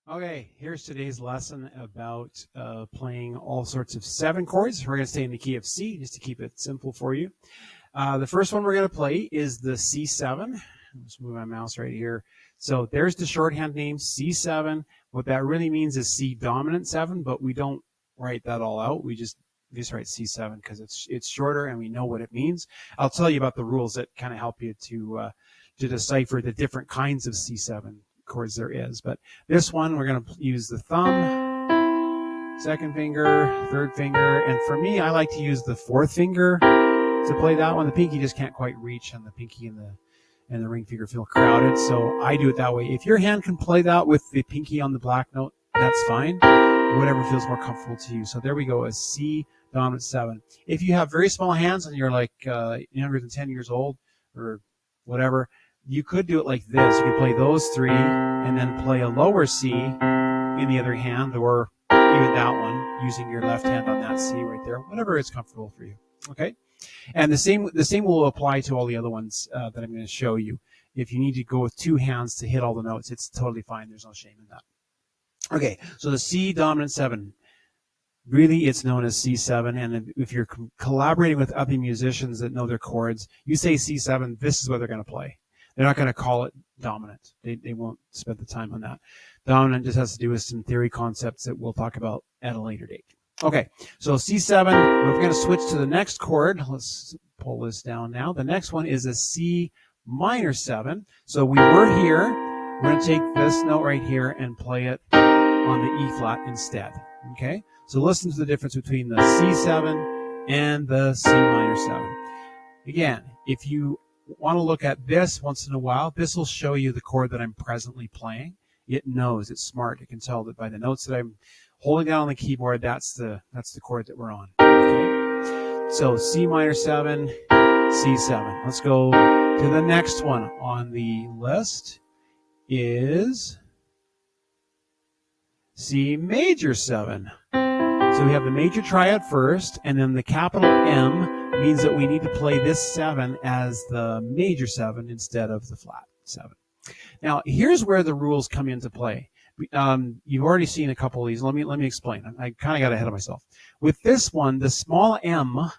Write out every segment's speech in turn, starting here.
Okay, here's today's lesson about playing all sorts of 7 chords. We're going to stay in the key of C just to keep it simple for you. The first one we're going to play is the C7. Let's move my mouse right here. So there's the shorthand name, C7. What that really means is C dominant 7, but we don't write that all out. We just write C7 because it's shorter and we know what it means. I'll tell you about the rules that kind of help you to decipher the different kinds of C7 chords there is. But this one, we're going to use the thumb, second finger, third finger, and for me, I like to use the fourth finger to play that one. The pinky just can't quite reach, and the pinky and the ring finger feel crowded, so I do it that way. If your hand can play that with the pinky on the black note, that's fine. Whatever feels more comfortable to you. So there we go, a C dominant 7. If you have very small hands and you're like younger than 10 years old or whatever, you could do it like this. You could play those 3 and then play a lower C in the other hand, or even that one using your left hand on that C right there, whatever is comfortable for you. Okay, and the same will apply to all the other ones that I'm going to show you. If you need to go with 2 hands to hit all the notes, it's totally fine. There's no shame in that. Okay, so the C dominant 7. Really, it's known as C7, and if you're collaborating with other musicians that know their chords, you say C7, this is what they're going to play. They're not going to call it dominant. They won't spend the time on that. Dominant just has to do with some theory concepts that we'll talk about at a later date. Okay, so C7, we're going to switch to the next chord. Let's pull this down now. The next one is a C minor 7. So we were here. We're going to take this note right here and play it on the E flat instead. Okay, so listen to the difference between the C7 and the C minor 7. Again, if you want to look at this once in a while, this will show you the chord that I'm presently playing. It knows, it's smart. It can tell that by the notes that I'm holding down on the keyboard, that's the chord that we're on. Okay, so C minor 7, C7. Let's go to the next one on the list is C major 7. So we have the major triad first, and then the capital M means that we need to play this 7 as the major 7 instead of the flat 7. Now, here's where the rules come into play. You've already seen a couple of these. Let me explain. I kind of got ahead of myself. With this one, the small m,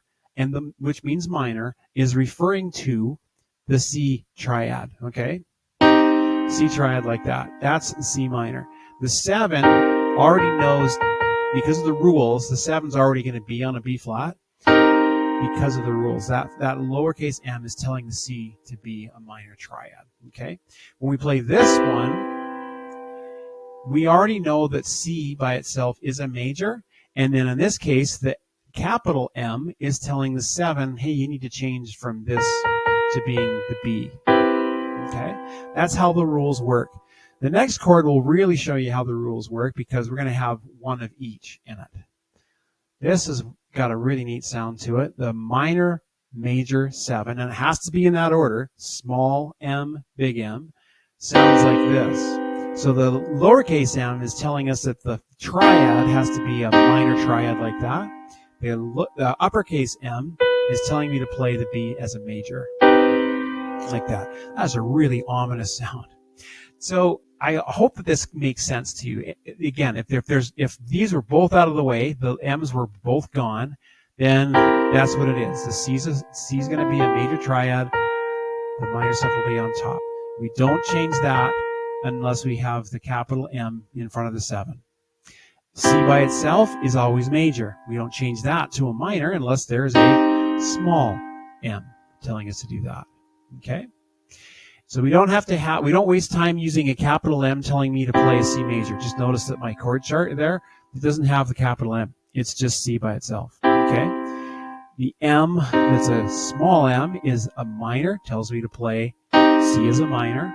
which means minor, is referring to the C triad. Okay, C triad like that. That's C minor. The 7 already knows, because of the rules, the 7's already going to be on a B flat. Because of the rules, that lowercase m is telling the C to be a minor triad. Okay, when we play this one, we already know that C by itself is a major, and then in this case, the capital M is telling the 7, hey, you need to change from this to being the B. Okay, that's how the rules work. The next chord will really show you how the rules work, because we're going to have one of each in it. This has got a really neat sound to it. The minor major 7, and it has to be in that order. Small m, big M, sounds like this. So the lowercase m is telling us that the triad has to be a minor triad like that. The uppercase M is telling me to play the B as a major, like that. That's a really ominous sound. So I hope that this makes sense to you. Again, if these were both out of the way, the M's were both gone, then that's what it is. The C's going to be a major triad. The minor 7 will be on top. We don't change that unless we have the capital M in front of the 7. C by itself is always major. We don't change that to a minor unless there's a small m telling us to do that. Okay? So we don't waste time using a capital M telling me to play a C major. Just notice that my chord chart there, it doesn't have the capital M. It's just C by itself. Okay? The M, that's a small m, is a minor, tells me to play C as a minor.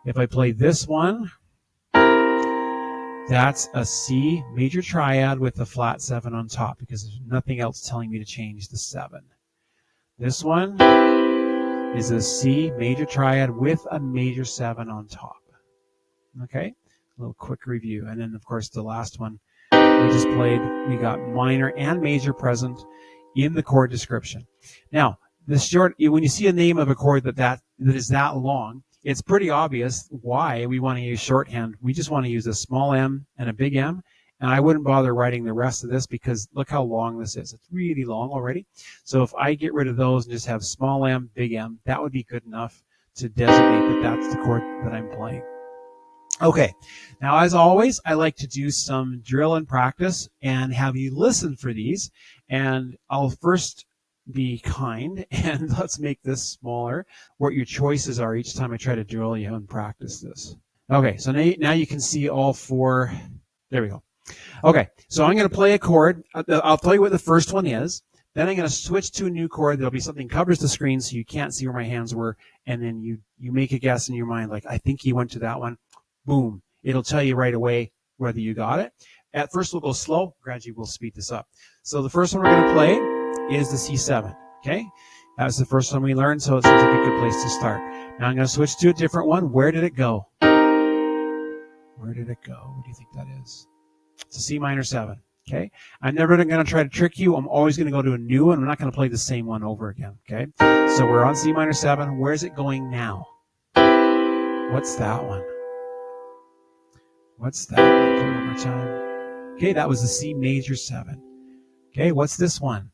If I play this one, that's a C major triad with a flat 7 on top, because there's nothing else telling me to change the 7. This one is a C major triad with a major 7 on top. Okay, a little quick review. And then, of course, the last one we just played, we got minor and major present in the chord description. Now, when you see a name of a chord that is that long, it's pretty obvious why we want to use shorthand. We just want to use a small m and a big M, and I wouldn't bother writing the rest of this because look how long this is. It's really long already. So if I get rid of those and just have small m, big M, that would be good enough to designate that that's the chord that I'm playing. Okay, now as always, I like to do some drill and practice and have you listen for these. And I'll first be kind and let's make this smaller, what your choices are each time I try to drill you and practice this. Okay, so now you can see all four. There we go. Okay, so I'm going to play a chord. I'll tell you what the first one is. Then I'm going to switch to a new chord. There'll be something covers the screen so you can't see where my hands were. And then you make a guess in your mind, like, I think he went to that one. Boom. It'll tell you right away whether you got it. At first, we'll go slow. Gradually, we'll speed this up. So the first one we're going to play is the C7. Okay? That's the first one we learned, so it seems like a good place to start. Now I'm going to switch to a different one. Where did it go? Where did it go? What do you think that is? It's a C minor 7. Okay? I'm never going to try to trick you. I'm always going to go to a new one. I'm not going to play the same one over again. Okay? So we're on C minor 7. Where's it going now? What's that one? What's that one? One more time. Okay, that was the C major 7. Okay, what's this one?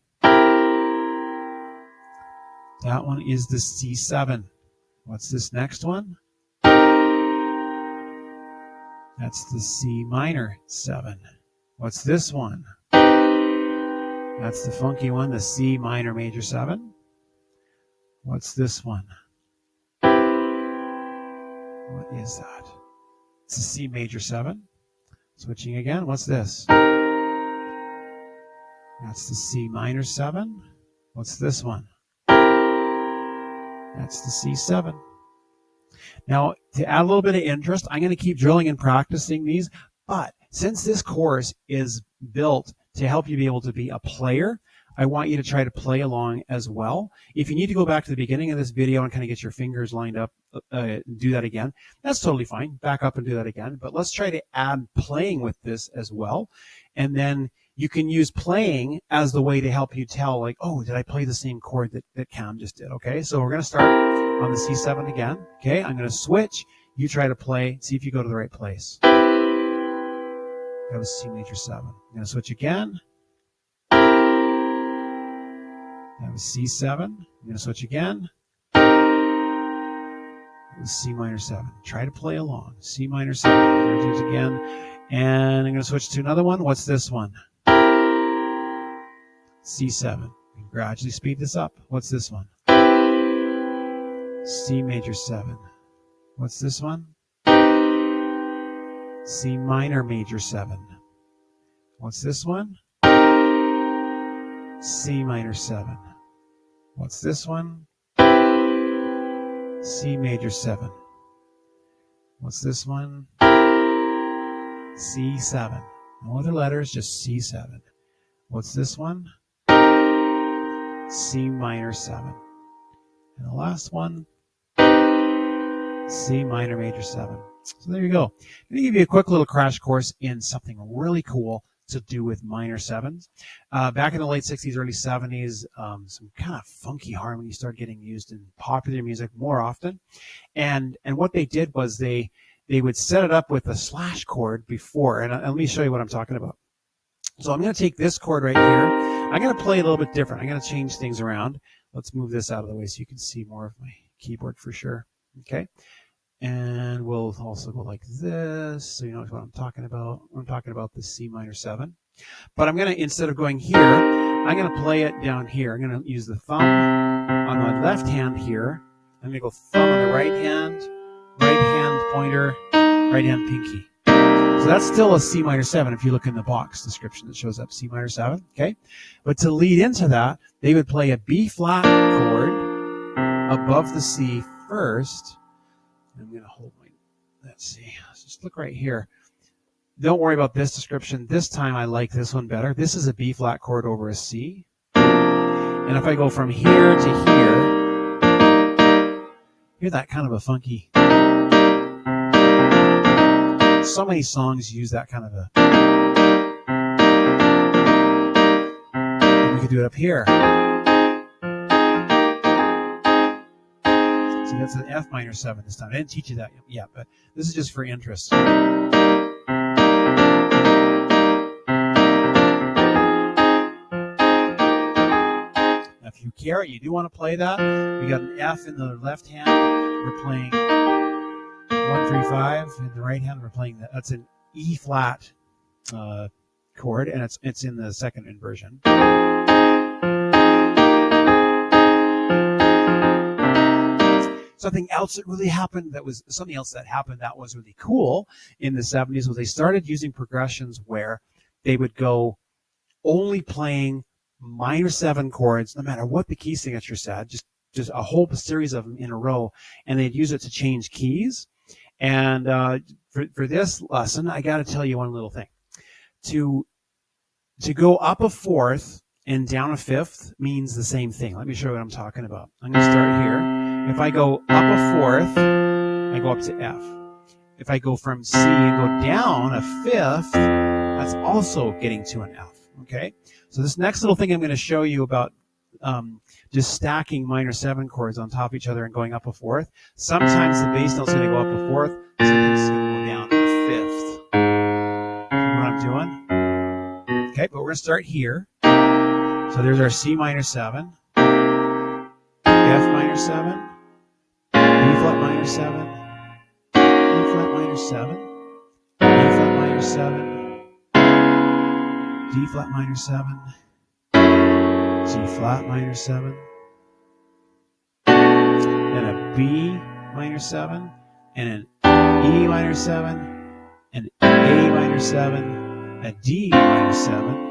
That one is the C7. What's this next one? That's the C minor 7. What's this one? That's the funky one, the C minor major 7. What's this one? What is that? It's a C major 7. Switching again. What's this? That's the C minor 7. What's this one? That's the C7. Now, to add a little bit of interest, I'm going to keep drilling and practicing these, but since this course is built to help you be able to be a player, I want you to try to play along as well. If you need to go back to the beginning of this video and kind of get your fingers lined up, do that again. That's totally fine. Back up and do that again. But let's try to add playing with this as well. And then you can use playing as the way to help you tell, like, oh, did I play the same chord that Cam just did? Okay, so we're going to start on the C7 again. Okay, I'm going to switch. You try to play. See if you go to the right place. That was C major 7. I'm going to switch again. That was C7. I'm going to switch again. It was C minor 7. Try to play along. C minor 7. There it is again. And I'm going to switch to another one. What's this one? C7. And gradually speed this up. What's this one? C major 7. What's this one? C minor major 7. What's this one? C minor 7. What's this one? C major 7. What's this one? C7. No other letters, just C7. What's this one? C minor 7. And the last one, C minor major 7. So there you go. I'm going to give you a quick little crash course in something really cool to do with minor 7s. Back in the late 60s, early 70s, some kind of funky harmonies started getting used in popular music more often. And what they did was they would set it up with a slash chord before. And let me show you what I'm talking about. So I'm going to take this chord right here. I'm going to play a little bit different. I'm going to change things around. Let's move this out of the way so you can see more of my keyboard for sure. Okay. And we'll also go like this, so you know what I'm talking about. I'm talking about the C minor 7. But I'm going to, instead of going here, I'm going to play it down here. I'm going to use the thumb on my left hand here. I'm going to go thumb on the right hand pointer, right hand pinky. So that's still a C minor 7 if you look in the box description that shows up, C minor 7, okay? But to lead into that, they would play a B flat chord above the C first. I'm going to hold my, let's see, let's just look right here. Don't worry about this description. This time I like this one better. This is a B flat chord over a C. And if I go from here to here, hear that kind of a funky, so many songs use that kind of a, and we could do it up here. So See, that's an F minor 7 this time. I didn't teach you that yet, but this is just for interest. If you care, you do want to play that. We got an F in the left hand. We're playing 1, 3, 5. In the right hand, we're playing that. That's an E flat chord, and it's in the second inversion. Something else that really happened that was really cool in the 70s was they started using progressions where they would go only playing minor 7 chords, no matter what the key signature said, just a whole series of them in a row, and they'd use it to change keys. And for this lesson, I got to tell you one little thing. To go up a fourth and down a fifth means the same thing. Let me show you what I'm talking about. I'm going to start here. If I go up a fourth, I go up to F. If I go from C and go down a fifth, that's also getting to an F. Okay? So this next little thing I'm going to show you about just stacking minor 7 chords on top of each other and going up a fourth. Sometimes the bass note's going to go up a fourth, sometimes it's going to go down a fifth. You know what I'm doing? Okay, but we're going to start here. So there's our C minor 7, F minor 7, B flat minor 7, E flat minor 7, E flat minor 7, D flat minor 7, G flat minor 7, then a B minor 7, and an E minor 7, an A minor 7, a D minor 7,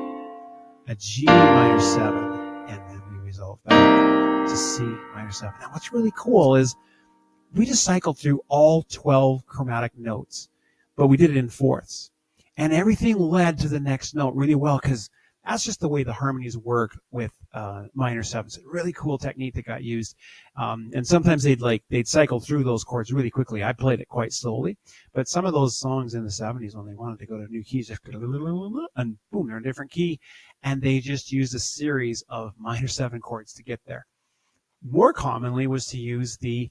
a G minor 7, and then we resolve back to C minor 7. Now what's really cool is we just cycled through all 12 chromatic notes, but we did it in fourths. And everything led to the next note really well because that's just the way the harmonies work with minor 7s. A really cool technique that got used. And sometimes they'd cycle through those chords really quickly. I played it quite slowly. But some of those songs in the 70s, when they wanted to go to new keys, and boom, they're in a different key. And they just used a series of minor 7 chords to get there. More commonly was to use the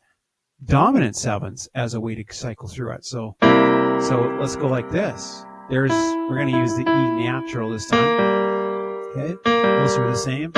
dominant 7s as a way to cycle through it. So let's go like this. We're going to use the E natural this time. Okay, those are the same.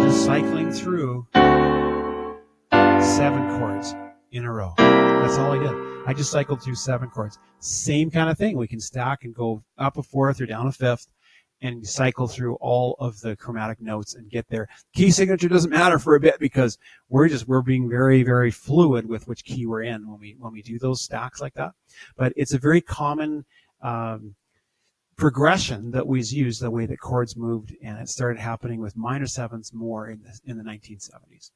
Just cycling through 7 chords in a row. That's all I did. I just cycled through 7 chords. Same kind of thing. We can stack and go up a fourth or down a fifth and cycle through all of the chromatic notes and get there. Key signature doesn't matter for a bit because we're being very, very fluid with which key we're in when we do those stacks like that. But it's a very common progression that was used the way that chords moved, and it started happening with minor 7s more in the 1970s.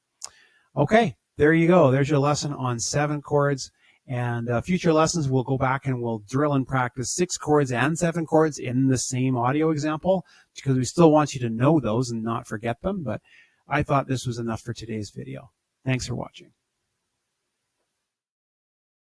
Okay, there you go. There's your lesson on 7 chords. And future lessons, we'll go back and we'll drill and practice 6 chords and 7 chords in the same audio example because we still want you to know those and not forget them. But I thought this was enough for today's video. Thanks for watching.